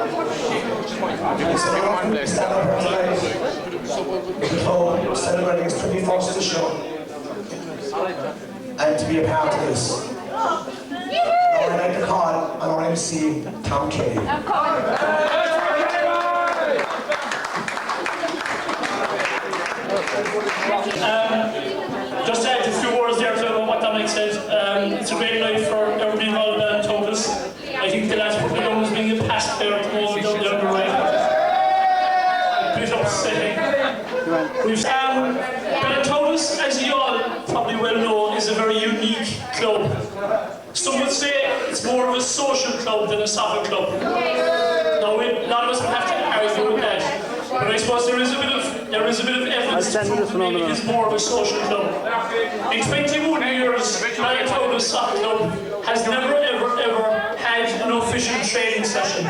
The club celebrating its 21st edition and to be a part of this. Now I'd like to call on our MC, Tom Kelly. Just to add a few words there to what Dominic said. It's a great night for everybody involved in Ballintotas. I think the lads put me down as being a past player at the moment down there on the right. Bit upsetting. Ballintotas, as you all probably well know, is a very unique club. Some would say it's more of a social club than a soccer club. Now, a lot of us would have to argue with that. But I suppose there is a bit of evidence to prove that maybe it is more of a social club. In 21 years, Ballintotas Soccer Club has never ever had an official training session.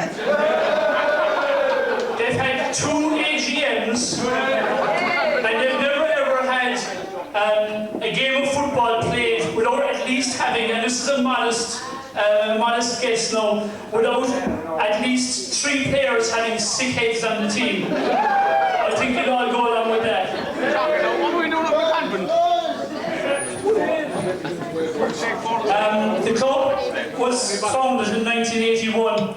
They've had 2 AGMs, and they've never ever had a game of football played without at least having, and this is a modest guess now, without at least 3 players having sick heads on the team. I think you'll all go along with that. The club was founded in 1981.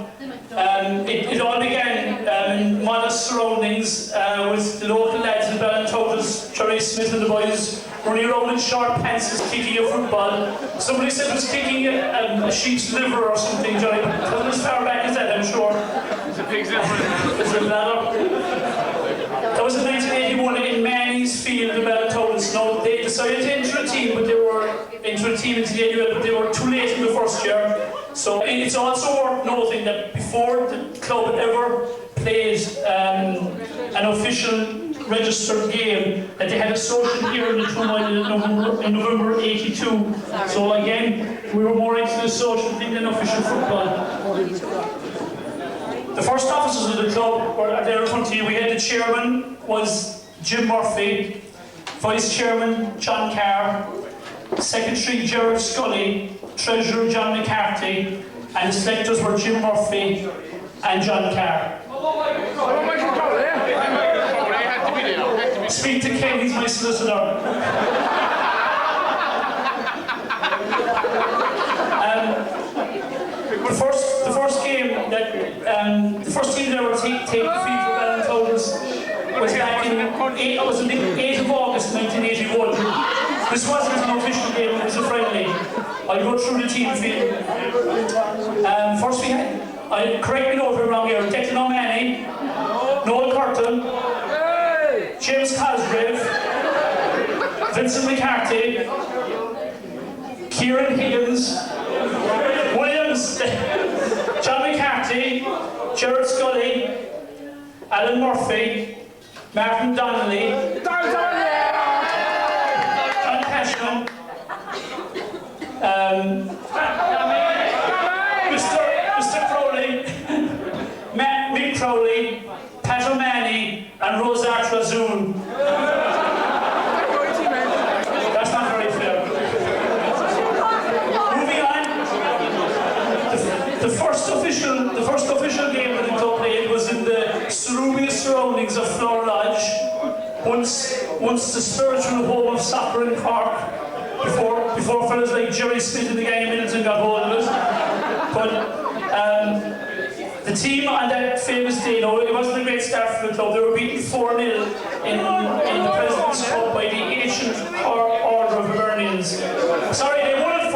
It all began in modest surroundings with the local lads in Ballintotas, Jerry Smith and the boys running around in short pants kicking a football. Somebody said it was kicking a sheep's liver or something, Johnny, but it wasn't as far back as that, I'm sure. It's a pig's liver. It's a ladder. That was in 1981 in Manny's Field in Ballintotas. Now, they decided to enter a team, but they were into a team into the AUL, but they were too late in the first year. So it's also worth noting that before the club had ever played an official registered game, that they had a social here in the Two Mile Inn in November '82. So again, we were more into the social thing than official football. The first officers of the club were there in front of you. We had the chairman was Jim Murphy, vice chairman John Carr, secretary Gerard Scully, treasurer John McCarthy, and the selectors were Jim Murphy and John Carr. Speak to Ken, he's my solicitor. The first game that the first team that ever take the field for Ballintotas was back in 8 of August 1981. This wasn't an official game, it was a friendly. I'll go through the team field. First we had, correct me if I'm wrong here, Declan O'Mahony, Noel Curtin, James Cosgrave, Vincent McCarthy, Kieran Higgins, Williams, John McCarthy, Gerard Scully, Alan Murphy, Martin Donnelly, John Cashman, Mr. Crowley, Mick Crowley, Pat O'Mahony, and Rosar Trazoon. That's not very fair. Moving on, the first official game that the club played was in the cerulean surroundings of Floor Lodge, once the spiritual home of soccer in Cork, before fellas like Jerry Smith and the gang in Midleton got hold of it. But the team on that famous day, no, it wasn't a great start for the club. They were beaten 4-0 in the President's Cup by the Ancient Order of Hibernians. Sorry, they won it 4-0.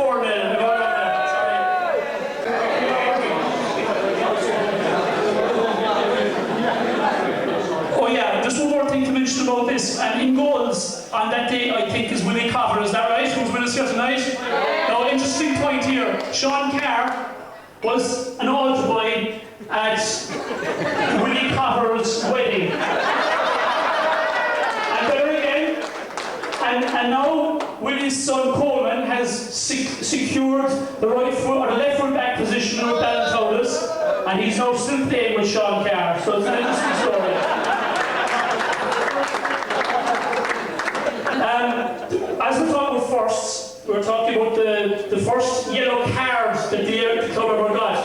Oh yeah, just one more thing to mention about this. And in goals on that day, I think, is Willie Cotter. Is that right? Who's with us here tonight? Now, interesting point here. Sean Carr was an old boy at Willie Cotter's wedding. And there again, and now Willie's son Coleman has secured the right foot or the left foot back position of Ballintotas, and he's now still playing with Sean Carr. So it's an interesting story. As we talk about firsts, we're talking about the first yellow card that the club ever got.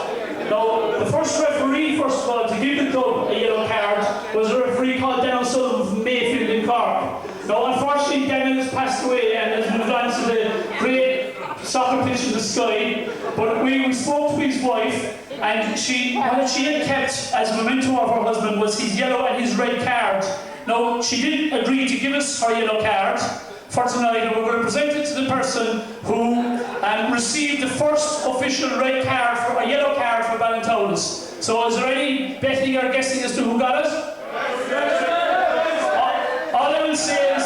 Now, the first referee for first of all, to give the club a yellow card was a referee called Dan O'Sullivan from Mayfield in Cork. Now, unfortunately, Daniel has passed away and has moved on to the great soccer pitch in the sky. But we spoke to his wife, and what she had kept as a memento of her husband was his yellow and his red card. Now, she did agree to give us her yellow card for tonight, and we're going to present it to the person who received the first official red card, for a yellow card for Ballintotas. So is there any betting or guessing as to who got it? All I will say is,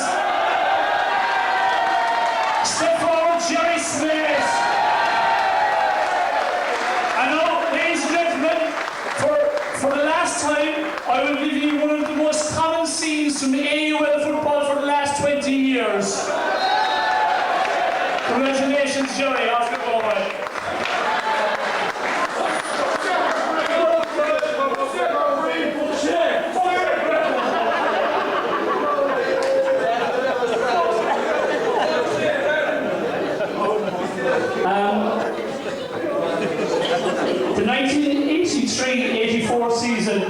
step forward, Jerry Smith. I know, ladies and gentlemen, for the last time, I will give you one of the most common scenes from the AUL football for the last 20 years. Congratulations, Jerry, off you go, man. The 1983-84 season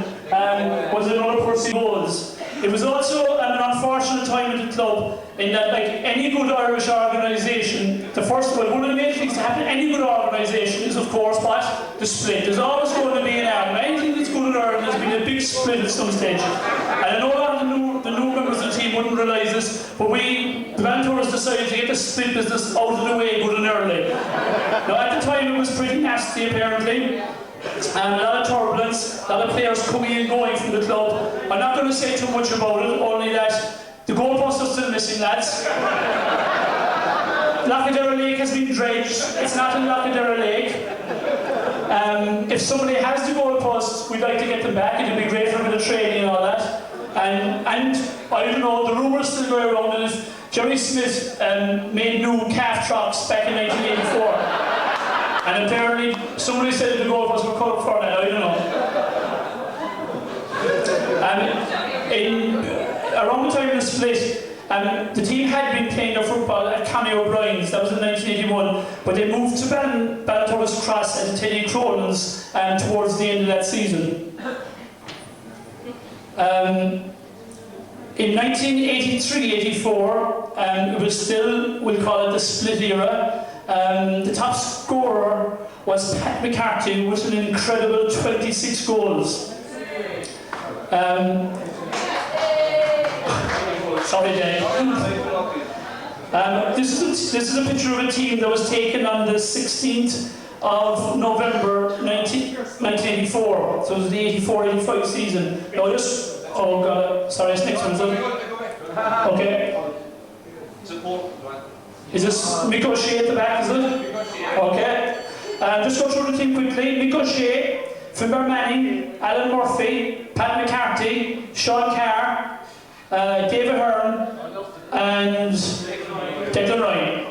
was another person goals. It was also an unfortunate time in the club in that, like any good Irish organisation, one of the main things to happen in any good organisation is, of course, what? The split. There's always going to be an argument. Anything that's good in Ireland, there's been a big split at some stage. And I know a lot of the new members of the team wouldn't realise this, but the Ballintotas decided to get the split business out of the way good and early. Now, at the time, it was pretty nasty, apparently. And a lot of turbulence, a lot of players coming and going from the club. I'm not going to say too much about it, only that the goalposts are still missing, lads. Lockadera Lake has been dredged. It's not in Lockadera Lake. If somebody has the goalposts, we'd like to get them back. It'd be great for a bit of training and all that. And I don't know, the rumours still go around that Jerry Smith made new calf trucks back in 1984. And apparently, somebody said the goalposts were cut for that, I don't know. Around the time of the split, the team had been playing their football at Connie O'Brien's, that was in 1981, but they moved to Ballintotas Cross and Teddy Cronin's towards the end of that season. In 1983-84, it was still, we'll call it the split era. The top scorer was Pat McCarthy with an incredible 26 goals. Sorry, Dave. This is a picture of a team that was taken on the 16th of November 1984. So it was the 84-85 season. No, oh god, sorry, it's next one, is it? Okay. Is this Miko Shea at the back, is it? Okay. Just go through the team quickly. Miko Shea, Finbar Manning, Alan Murphy, Pat McCarthy, Sean Carr, David Hearn, and Declan Ryan.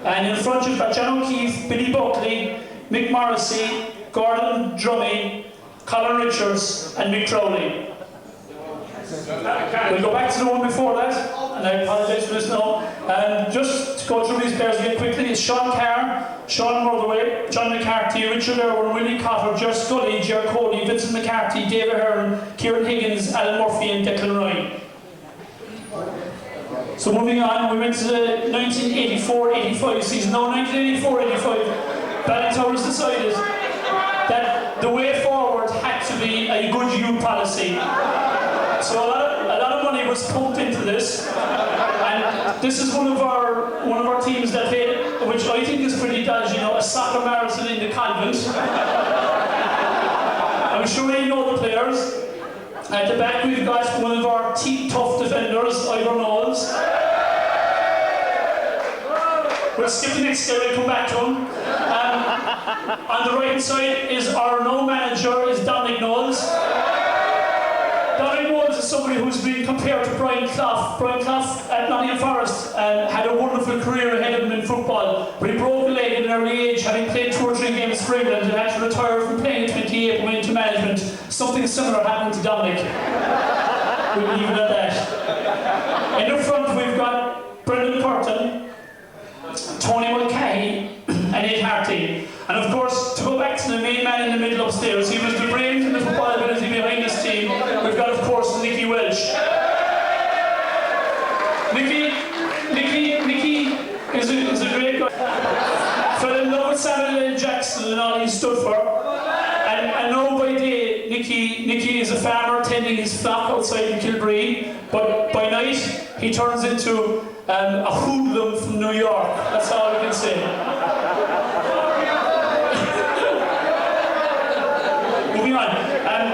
And in front you've got John O'Keefe, Billy Buckley, Mick Morrissey, Gordon Drumming, Colin Richards, and Mick Crowley. We'll go back to the one before that, and I apologise for this now. Just to go through these players again quickly, it's Sean Carr, Sean Motherway, John McCarthy, Richard Irwin, Willie Cotter, Ger Scully, Ger Cody, Vincent McCarthy, David Hearn, Kieran Higgins, Alan Murphy, and Declan Ryan. So moving on, we went to the 1984-85 season. Now, 1984-85, Ballintotas decided that the way forward had to be a good youth policy. So a lot of money was pumped into this, and this is one of our teams that played, which I think is pretty dodgy, a soccer marathon in the convent. I'm sure you know the players. At the back we've got one of our tough defenders, Ivor Knowles. We'll skip the next guy, we'll come back to him. On the right hand side is our no manager, is Dominic Knowles. Dominic Knowles is somebody who's been compared to Brian Clough. Brian Clough at Nottingham Forest had a wonderful career ahead of him in football, but he broke a leg at an early age, having played 2 or 3 games for England and had to retire from playing at 28 and went into management. Something similar happened to Dominic. We'll leave it at that. In the front we've got Brendan Curtin, Tony Mulcahy, and Ed Harty. And of course, to go back to the main man in the middle upstairs, he was the brains in the football Nicky is a farmer tending his flock outside in Kilbree, but by night he turns into a hoodlum from New York. That's all I can say. Moving on.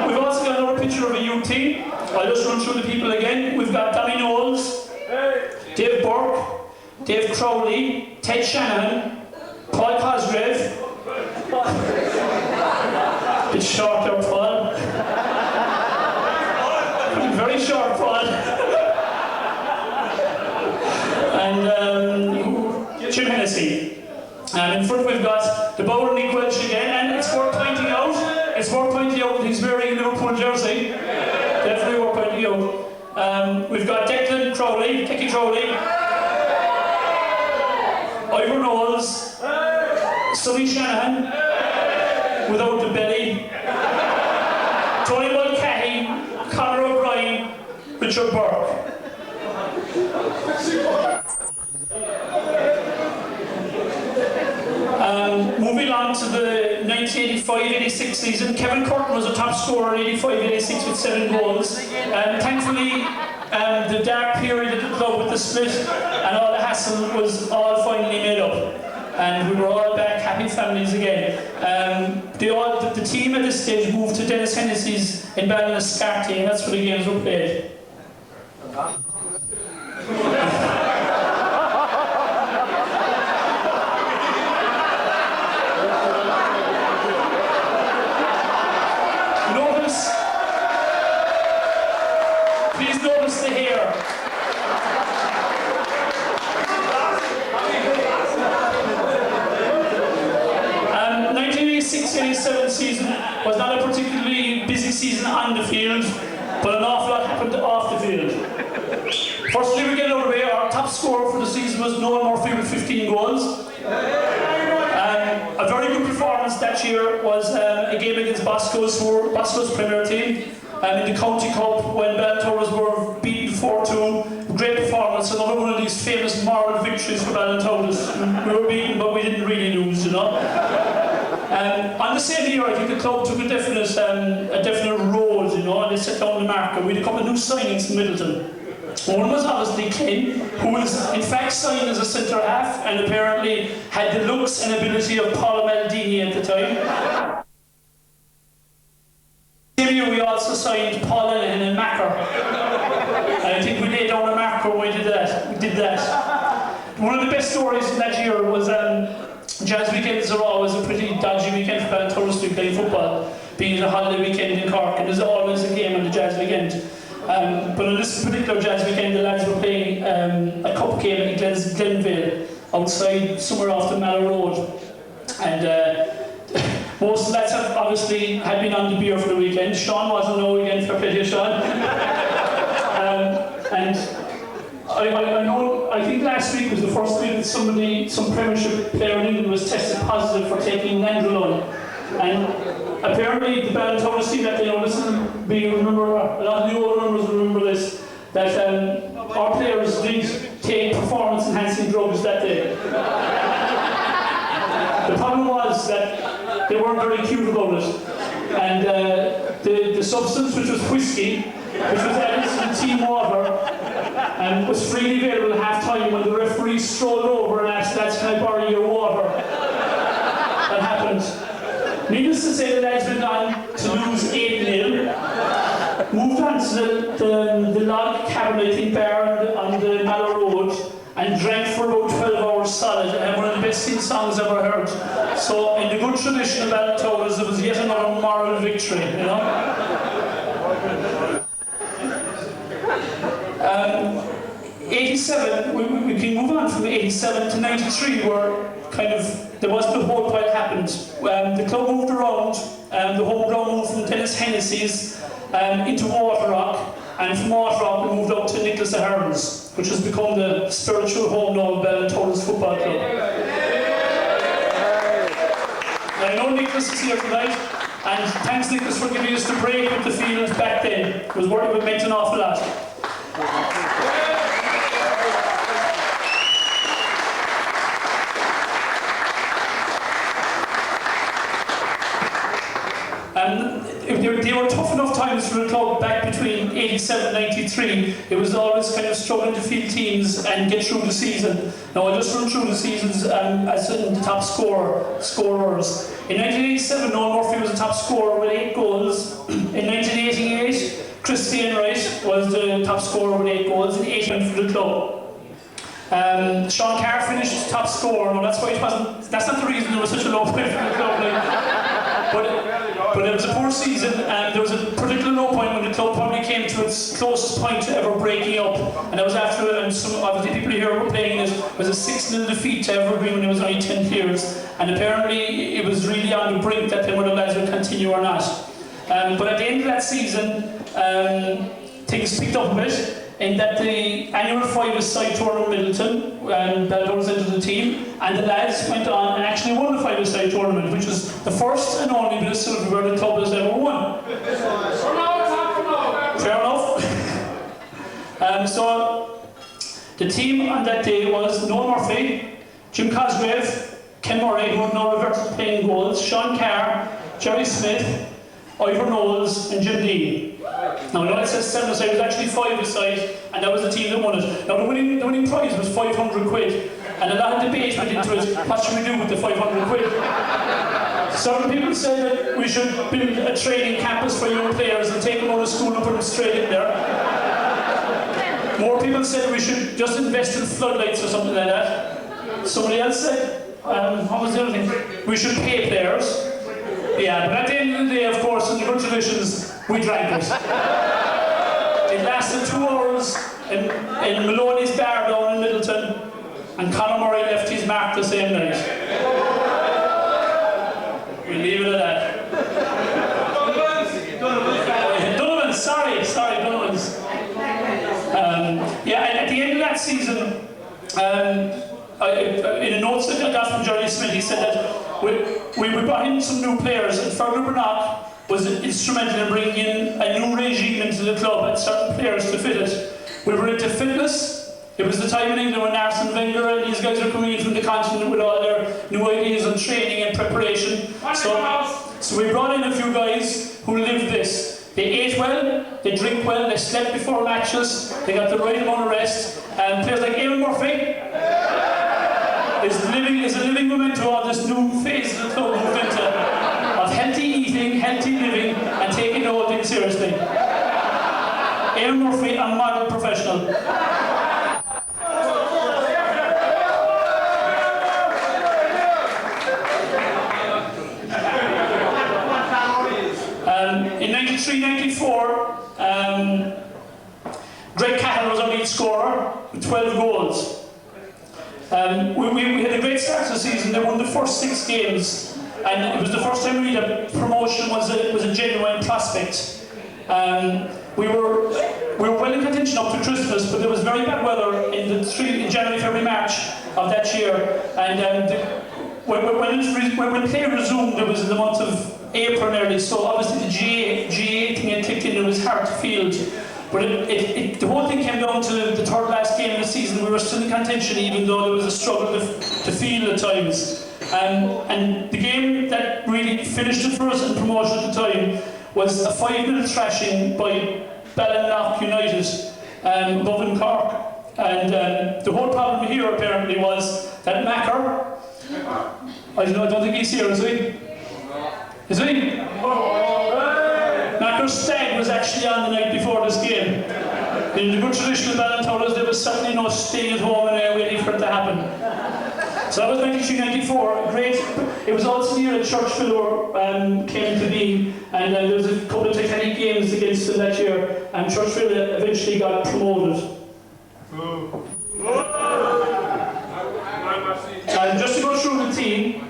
We've also got another picture of a youth team. I'll just run through the people again. We've got Danny Knowles, Dave Burke, Dave Crowley, Ted Shanahan, Paul Cosgrave. Bit short there, Paul. Very short, Paul. And Jim Hennessy. And in front we've got the bowler Nick Welch again, and it's worth pointing out that he's wearing a Liverpool jersey. Definitely worth pointing out. We've got Declan Crowley, Dickie Crowley, Ivor Knowles, Sonny Shanahan, without the belly, Tony Mulcahy, Conor O'Brien, Richard Burke. Moving on to the 1985-86 season, Kevin Curtin was a top scorer in 85-86 with 7 goals. Thankfully, the dark period at the club with the split and all the hassle was all finally made up. And we were all back happy families again. The team at this stage moved to Dennis Hennessy's in Ballintotas, and that's where the games were played. Please notice the hair. 1986-87 season was not a particularly busy season on the field, but an awful lot happened off the field. Firstly, we get out of the way. Our top scorer for the season was Noel Murphy with 15 goals. A very good performance that year was a game against Bosco's Premier team. In the County Cup, when Ballintotas were beaten 4-2, great performance, another one of these famous moral victories for Ballintotas. We were beaten, but we didn't really lose, you know. On the same year, I think the club took a definite role, you know, and they set down the marker. We had a couple of new signings in Midleton. One was obviously Ken, who was in fact signed as a centre half and apparently had the looks and ability of Paolo Maldini at the time. Same year we also signed Paul Ellen and Macker. And I think we laid down a marker when we did that. One of the best stories in that year was jazz weekends are always a pretty dodgy weekend for Ballintotas to be playing football, being a holiday weekend in Cork, and there's always a game on the jazz weekend. But on this particular jazz weekend, the lads were playing a cup game in Glenville, outside somewhere off the Mallow Road. And most of the lads have obviously had been on the beer for the weekend. Sean wasn't no weekend for play, Sean. And I think last week was the first week that some Premiership player in England was tested positive for taking Nandrolone. And apparently the Ballintotas team that they know, remember, a lot of the old members remember this, that our players did take performance enhancing drugs that day. The problem was that they weren't very cute about it. And the substance, which was whiskey, which was added to the team water, and was freely available at half time when the referee strolled over and asked, "Lads, can I borrow your water?" That happened. Needless to say, the lads went on to lose 8-0. Moved on to the log cabin, I think, bar on the Mallow Road, and drank for about 12 hours solid, and one of the best songs I've ever heard. So, in the good tradition of Ballintotas, it was yet another moral victory, you know. 87, we can move on from 87 to 93, where there wasn't a whole pile happened. The club moved around, the home ground moved from Dennis Hennessy's into Waterrock, and from Waterrock we moved out to Nicholas Ahern's, which has become the spiritual home now of Ballintotas Football Club. I know Nicholas is here tonight, and thanks Nicholas for giving us the break with the field back then. It meant an awful lot. they were tough enough times for the club back between 87 and 93. It was always kind of struggling to field teams and get through the season. Now I just run through the seasons as in the top scorers. In 1987, Noel Murphy was the top scorer with 8 goals. In 1988, Christian Wright was the top scorer with 8 goals and 8 went for the club. Sean Carr finished top scorer. No, that's why it wasn't. That's not the reason there was such a low point for the club. But it was a poor season, and there was a particular low point when the club probably came to its closest point to ever breaking up. And that was after, and some obviously people here were playing it, was a 6-0 defeat to Evergreen when it was only 10 players. And apparently it was really on the brink that whether the lads would continue or not. But at the end of that season, things picked up a bit. In that the annual 5-a-side tournament in Midleton, and Ballintotas entered the team, and the lads went on and actually won the 5-a-side tournament, which was the first and only bit of silverware the club has ever won. Fair enough. So the team on that day was Noel Murphy, Jim Cosgrave, Ken Murray, who had now reverted to playing goals, Sean Carr, Jerry Smith, Ivor Knowles, and Jim Dean. Now, I know it says 7-a-side, it was actually 5-a-side, and that was the team that won it. Now, the winning prize was 500 quid, and a lot of debate went into it. What should we do with the 500 quid? Some people said that we should build a training campus for young players and take them out of school and put them straight in there. More people said we should just invest in floodlights or something like that. Somebody else said, what was the other thing? We should pay players. Yeah, but at the end of the day, of course, in the good traditions, we drank it. It lasted 2 hours in Maloney's bar down in Midleton, and Conor Murray left his mark the same night. We'll leave it at that. Donovan's, sorry, Donovan's. Yeah, and at the end of that season, in a note that I got from Jerry Smith, he said that we brought in some new players, and Fergal Bernard was instrumental in bringing in a new regime into the club and certain players to fit it. We were into fitness. It was the time in England when Arsene Wenger and these guys were coming in from the continent with all their new ideas on training and preparation. So we brought in a few guys who lived this. They ate well, they drink well, they slept before matches, they got the right amount of rest. And players like Eamon Murphy is a living memento of this new phase of the club moved into, of healthy eating, healthy living, and taking the whole thing seriously. Eamon Murphy, a model professional. In 93-94, Greg Cahill was our lead scorer with 12 goals. We had a great start to the season. They won the first 6 games, and it was the first time really that promotion was a genuine prospect. We were well in contention up to Christmas, but there was very bad weather in January, February, March of that year, and when play resumed, it was in the month of April nearly, so obviously the GA thing had kicked in. It was hard to field. But the whole thing came down to the third last game of the season. We were still in contention, even though there was a struggle to field at times. And the game that really finished it for us in promotion at the time was a 5-0 thrashing by Ballintotas United above in Cork. And the whole problem here apparently was that Macker, I don't think he's here, is he? Is he? Macker's stag was actually on the night before this game. In the good tradition of Ballintotas, there was certainly no staying at home and waiting for it to happen. So that was 1994. Great. It was also near at Churchville came to be, and there was a couple of Titanic games against them that year, and Churchville eventually got promoted. Just to go through the team,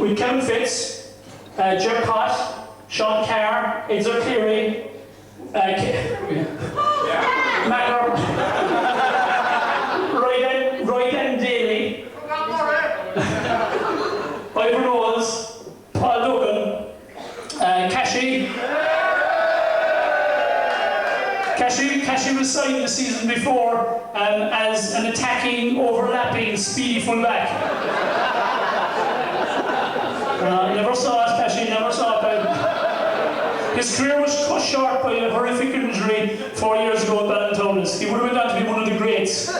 with Kevin Fitz, Jer Cott, Sean Carr, Edzer Cleary, Macker, Roy Daly, Ivor Knowles, Paul Duggan, Cashy was signed the season before as an attacking, overlapping, speedy fullback. Never saw it, Cashy, never saw it. His career was cut short by a horrific injury 4 years ago at Ballintotas. He would have went on to be one of the greats.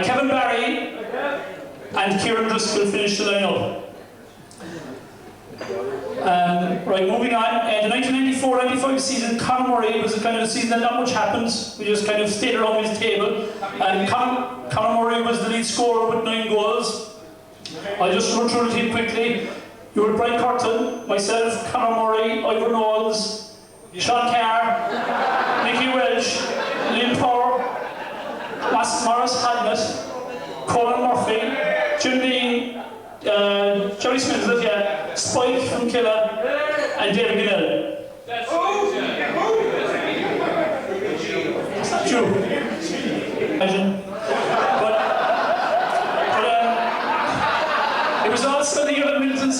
Kevin Barry and Kieran Driscoll finished the line-up. Right, moving on. The 1994-95 season, Conor Murray was the kind of season that not much happened. We just kind of stayed around his table. And Conor Murray was the lead scorer with 9 goals. I'll just run through the team quickly. You were Brian Curtin, myself, Conor Murray, Ivor Knowles, Sean Carr, Nicky Welsh, Lynn Power, Morris Hadnett, Colin Murphy, Jim Dean, Jerry Smith, Spike from Killa, and David Ginnell. That's not true. Imagine. But it was also the year that Midleton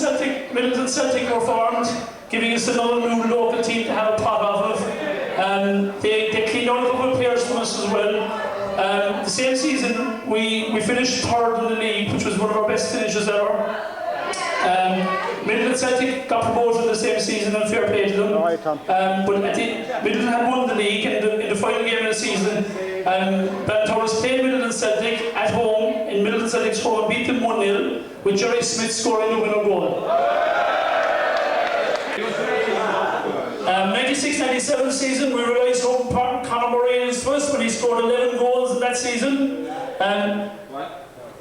Celtic were formed, giving us another new local team to have a pot off of. They cleaned out a couple of players from us as well. The same season, we finished third in the league, which was one of our best finishes ever. Midleton Celtic got promoted the same season, and fair play to them. But Midleton had won the league in the final game of the season. Ballintotas played Midleton Celtic at home in Midleton Celtic's home and beat them 1-0, with Jerry Smith scoring the winner goal. 96-97 season, we realised home Conor Murray is first when he scored 11 goals in that season. I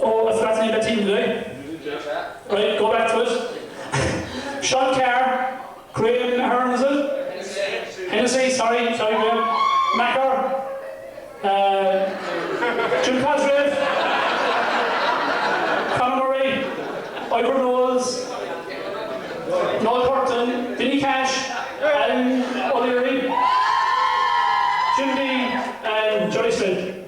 forgot to name that team today. Right, go back to it. Sean Carr, Graham Ahern, is it? Hennessy, sorry, Graham. Macker, Jim Cosgrave, Conor Murray, Ivor Knowles, Noel Curtin, Vinnie Cash, Alan O'Leary, Jim Dean, and Johnny Smith.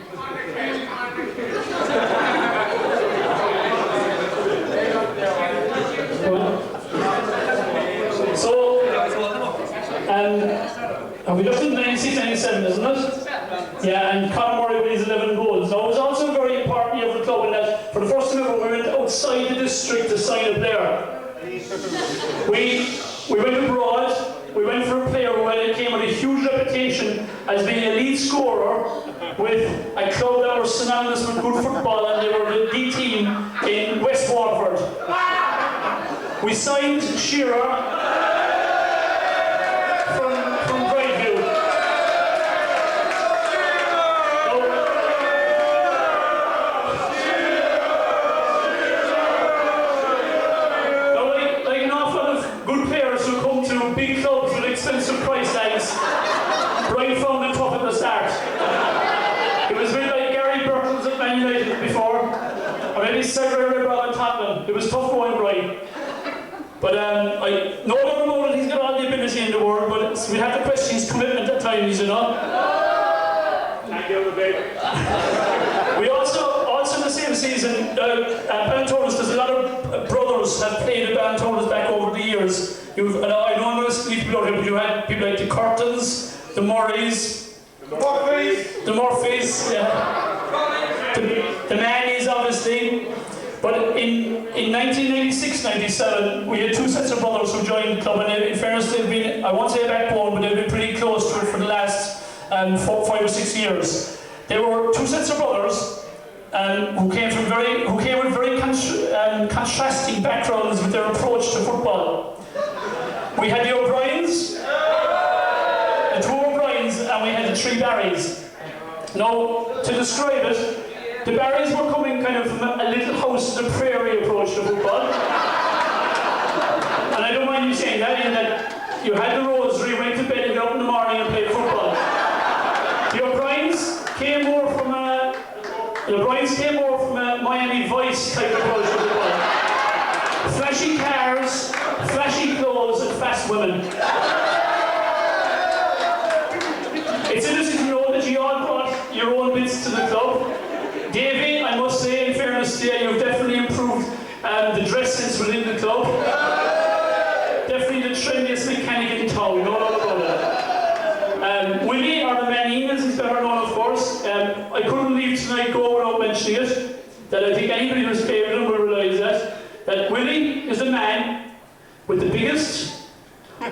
And we just did 96-97, isn't it? Yeah, and Conor Murray with his 11 goals. Now, it was also a very important year for the club in that, for the first time ever, we went outside the district to sign a player. We went abroad, we went for a player who came with a huge reputation as being a lead scorer with a club that were synonymous with good football, and they were the D team in West Waterford. We signed Shearer from Brightview. Now, like an awful lot of good players who come to big clubs with expensive price tags, Brian found it tough at the start. It was a bit like Gary Burton's at Man United before, or maybe Sarah Ribble at Tottenham. It was tough going, Brian. But I know that he's got all the ability in the world, but we have to question his commitment at times, you know. Thank you, baby. We also in the same season, Ballintotas, there's a lot of brothers have played at Ballintotas back over the years. I know I'm going to leave people out here, but you had people like the Curtins, the Murrays, the Murphys, yeah. The Mannies, obviously. But in 1996-97, we had 2 sets of brothers who joined the club, and in fairness, they've been, I won't say a backbone, but they've been pretty close to it for the last 5 or 6 years. They were 2 sets of brothers who came with very contrasting backgrounds with their approach to football. We had the O'Briens, the 2 O'Briens, and we had the 3 Barrys. Now, to describe it, the Barrys were coming kind of from a little house in the prairie approach to football. And I don't mind you saying that, in that you had the rosary, went to bed and got up in the morning and played football. The O'Briens came more from a Miami Vice type approach to football. Flashy cars, flashy clothes, and fast women. It's interesting to know that you all brought your own bits to the club. Davey, I must say, in fairness to you, you've definitely improved the dress sense within the club. Definitely the trendiest mechanic in town, no doubt about that. Willie, or the man Enos, is better known, of course. I couldn't leave tonight go without mentioning it, that I think anybody who's played with him will realise that Willie is the man with the biggest,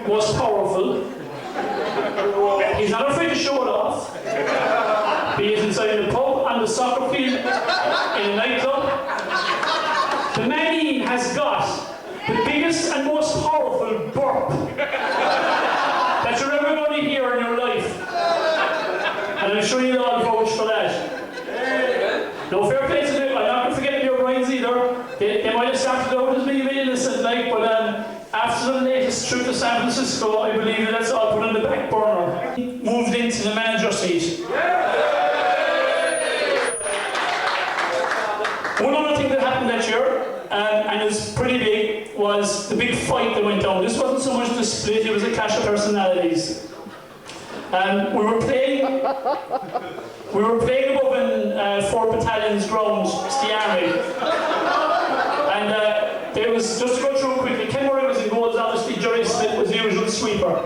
most powerful. He's not afraid to show it off. Be it inside the pub, on the soccer field, in a nightclub. The man has got the biggest and most powerful burp that you're ever going to hear in your life. And I'm sure you'll all vouch for that. No fair play to them. I'm not going to forget your Brian's either. They might have started out as being a bit innocent, like, but after the latest trip to San Francisco, I believe that that's all put on the back burner. Moved into the manager seat. One other thing that happened that year, and it was pretty big, was the big fight that went down. This wasn't so much the split, it was a clash of personalities. We were playing above in 4 Battalion's ground, it's the army. And there was, just to go through quickly, Ken Murray was in goals, obviously Jerry Smith was the usual sweeper.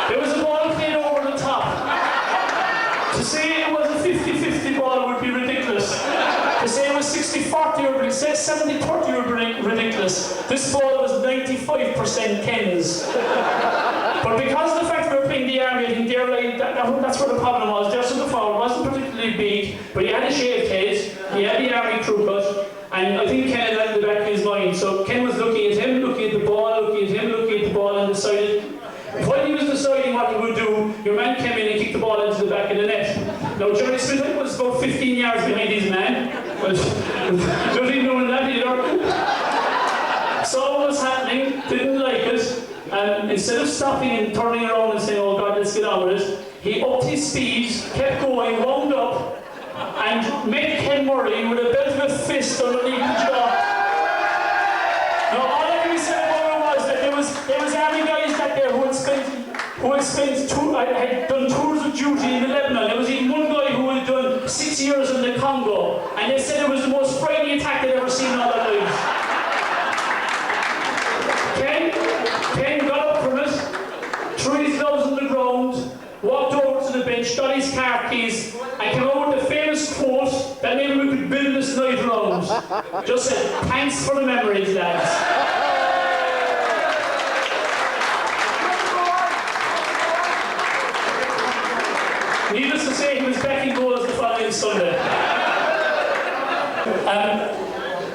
There was a ball played over the top. To say it was a 50-50 ball would be ridiculous. To say it was 60-40 or 70-30 would be ridiculous. This ball was 95% Ken's. But because of the fact we were playing the army, I think that's where the problem was. Just the foul wasn't particularly big, but he had a shaved head, he had the army crew cut, and I think Ken had that in the back of his mind. So Ken was looking at him, looking at the ball, looking at him, looking at the ball, and decided, while he was deciding what he would do, your man came in and kicked the ball into the back of the net. Now, Jerry Smith was about 15 yards behind his man, but not even knowing that either. Saw what was happening, didn't like it, and instead of stopping and turning around and saying, oh God, let's get on with it, he upped his speed, kept going, wound up, and met Ken Murray with a bit of a fist underneath the jaw. Now, all I can say about it was that there was army guys back there who had done tours of duty in Lebanon. There was even one guy who had done 6 years in the Congo, and they said it was the most frightening attack they'd ever seen in all their lives. Ken got up from it, threw his gloves on the ground, walked over to the bench, got his car keys, and came out with the famous quote that maybe we could build this night around. Just said, thanks for the memories, lads. Needless to say, he was back in goals the following Sunday.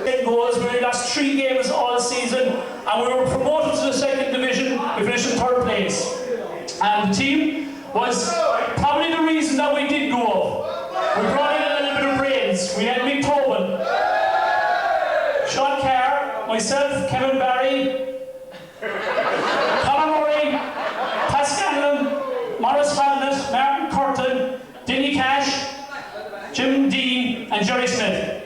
8 goals, we lost 3 games all season, and we were promoted to the 2nd division. We finished in 3rd place. And the team was probably the reason that we did go up. We brought in a little bit of brains. We had Mick Tobin, Sean Carr, myself, Kevin Barry, Conor Murray, Pat Scanlon, Morris Hamlet, Martin Curtin, Denny Cash, Jim Dean, and Jerry Smith.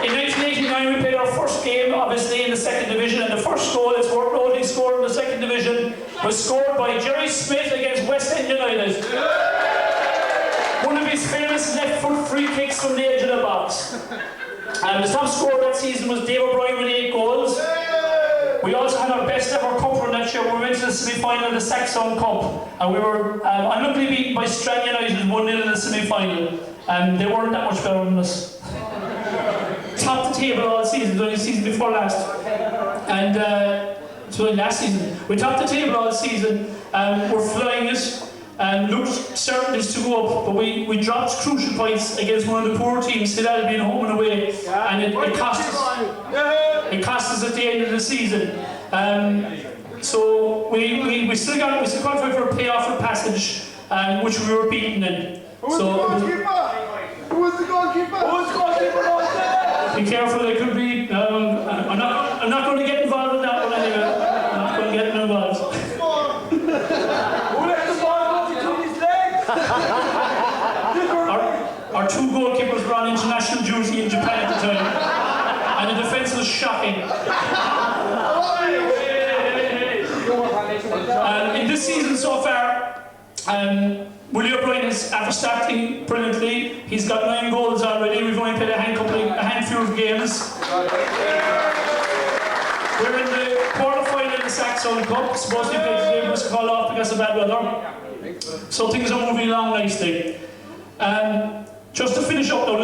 In 1989, we played our first game, obviously, in the 2nd division, and the first goal, it's worth noting, scored in the 2nd division, was scored by Jerry Smith against West End United. One of his famous left-foot free kicks from the edge of the box. And the top scorer that season was Dave O'Brien with 8 goals. We also had our best ever cup run that year. We went to the semi-final of the Saxon Cup, and we were unluckily beaten by Strand United 1-0 in the semi-final. And they weren't that much better than us. Topped the table all season, it was only the season before last. And so last season, we topped the table all season, and we're flying it, and looked certain to go up, but we dropped crucial points against one of the poor teams, still had been home and away, and it cost us. It cost us at the end of the season. So we still qualified for a playoff for passage, which we were beaten in. Who was the goalkeeper? Who was the goalkeeper? Be careful, they could be. I'm not going to get involved in that one anyway. I'm not going to get involved. Who let the ball go between his legs? Our 2 goalkeepers were on international duty in Japan at the time, and the defence was shocking. In this season so far, Willie O'Brien is, after starting brilliantly, he's got 9 goals already. We've only played a handful of games. We're in the quarter-final of the Saxon Cup. Supposed to be played today, was called off because of bad weather. So things are moving along nicely. Just to finish up now,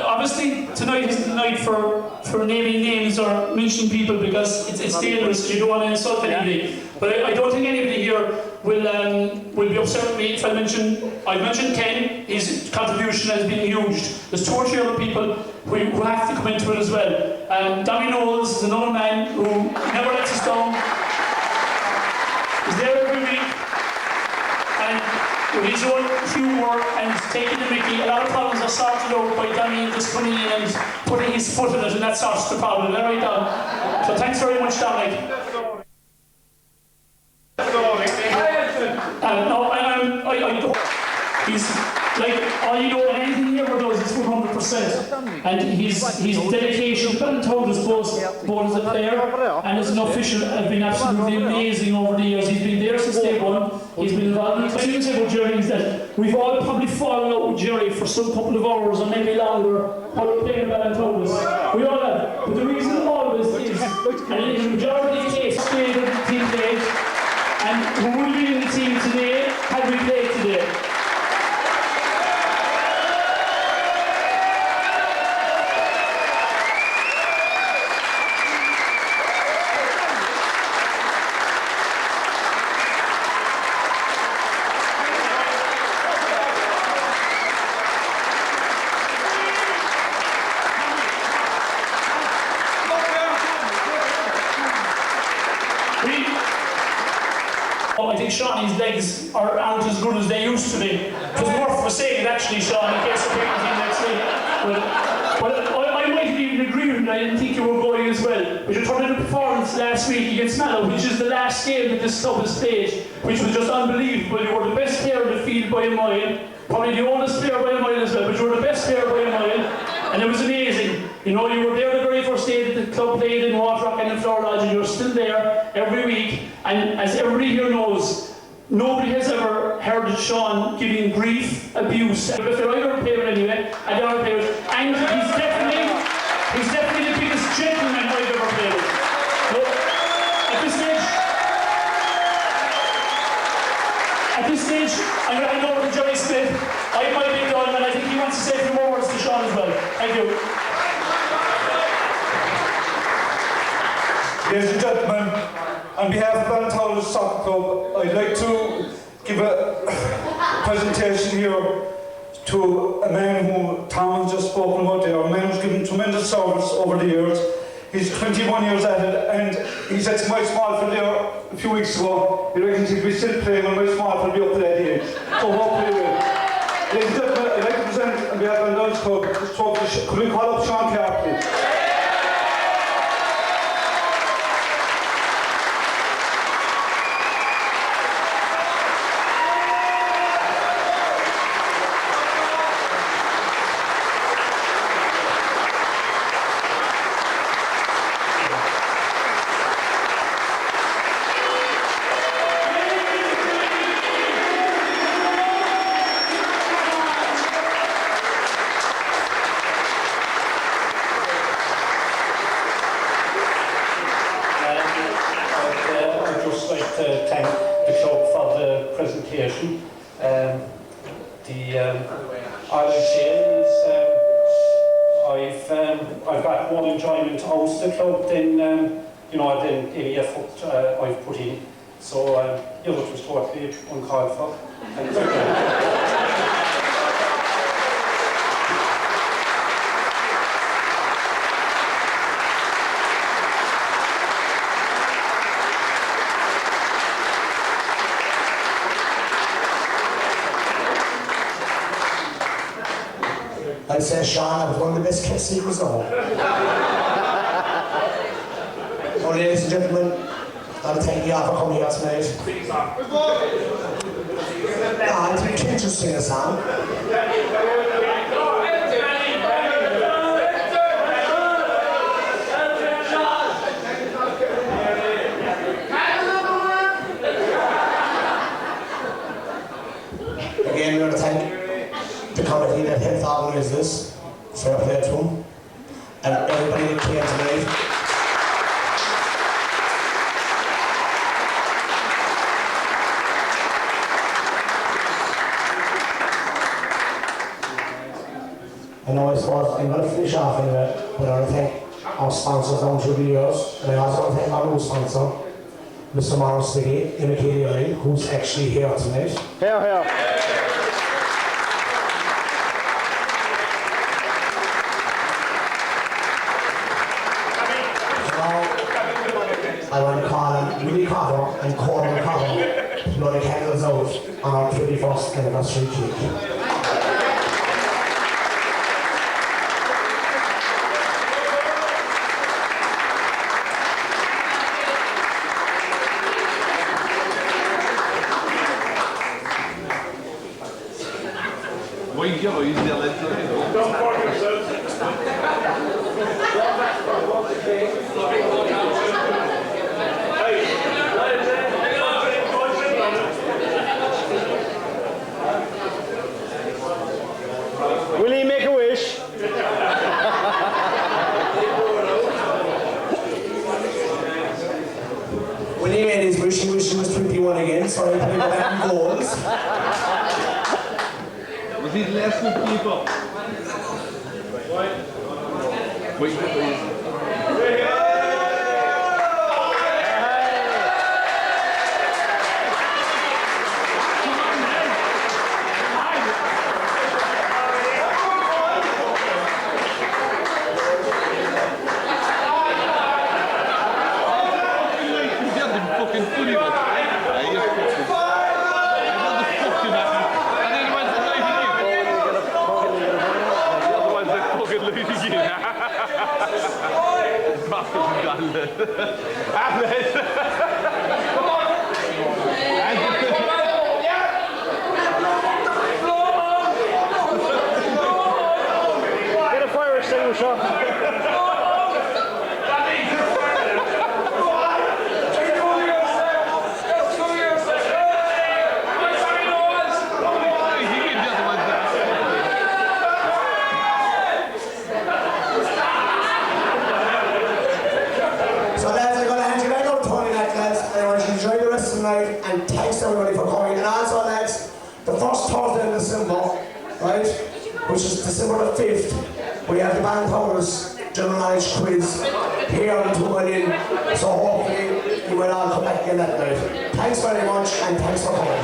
obviously tonight is the night for naming names or mentioning people because it's dangerous. You don't want to insult anybody. But I don't think anybody here will be upset with me if I mentioned Ken. His contribution has been huge. There's 2 or 3 other people who have to come into it as well. Danny Knowles is another man who never lets us down. He's there every week. And with his own humour and taking the mickey, a lot of problems are sorted out by Danny just coming in and putting his foot in it, and that sorts the problem. All right, Don? So thanks very much, Dominic. No, I don't. He's like, all you know, anything he ever does is 100%. And his dedication to Ballintotas both as a player and as an official have been absolutely amazing over the years. He's been there since day one. He's been involved in the thing about Jerry is that we've all probably fallen out with Jerry for some couple of hours or maybe longer while we're playing Ballintotas. We all have. But the reason always is, and in the majority of cases, the team played, and who would be in the team today had we played today? I think Shawnee's legs aren't as good as they used to be. It was worth saying it actually, Sean, in case of anything next week. But I might even agree with you, I didn't think you were going as well. But you turned in a performance last week against Mallow, which is the last game that this club has played, which was just unbelievable. You were the best player in the field by a mile, probably the oldest player by a mile as well, but you were the best player by a mile, and it was amazing. You know, you were there the very first day that the club played in Waterrock and in Flower Lodge, and you're still there every week. And as everybody here knows, nobody has ever heard Sean giving grief, abuse. But if they're either playing anyway, and the other players, and he's definitely the biggest gentleman I've ever played with. But at this stage, I'm going to hand over to Jerry Smith. I might be done, and I think he wants to say a few more words to Sean as well. Thank you. Ladies and gentlemen, on behalf of Ballintotas Soccer Club, I'd like to give a presentation here to a man who Tom has just spoken about there, a man who's given tremendous service over the years. He's 21 years at it, and he said to my small field there a few weeks ago, he reckons he'd be still playing when my small field be up to that age. So hopefully he will. Ladies and gentlemen, I'd like to present on behalf of Ballintotas Club this trophy. Could we call up Sean Clark, please? All I'd say is I've got more enjoyment out of the club than than any effort I've put in. So it was totally uncalled for. And it's okay. I'd say, Sean, I was one of the best kept secrets of all. So, ladies and gentlemen, I'll thank you all for coming here tonight. I think you just sing a song. Again, we want to thank the committee that helped organise this, fair play to them, and everybody that came tonight. I know I suppose I'm going to finish off anyway, but I want to thank our sponsors down through the years, and I also want to thank our new sponsor, Mr. Morris City, Immigrant, who's actually here tonight. Here. I want to call him Willie Cotter and Corbin Cotter to blow the candles out on our 21st anniversary cake. Don't forget yourself. Will he make a wish? When he made his wish, he wished he was 21 again, so he played with goals. Was he less with people? Wait, Get a fire extinguisher. And thanks everybody for coming. And also, lads, the first Thursday in December, right, which is December the 5th, we have the Ballintotas General Knowledge Quiz here in Two Mile Inn. So hopefully you will all come back again that night. Thanks very much, and thanks for coming.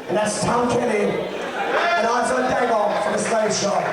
And that's Tom Kenny and also Dago for the slave show.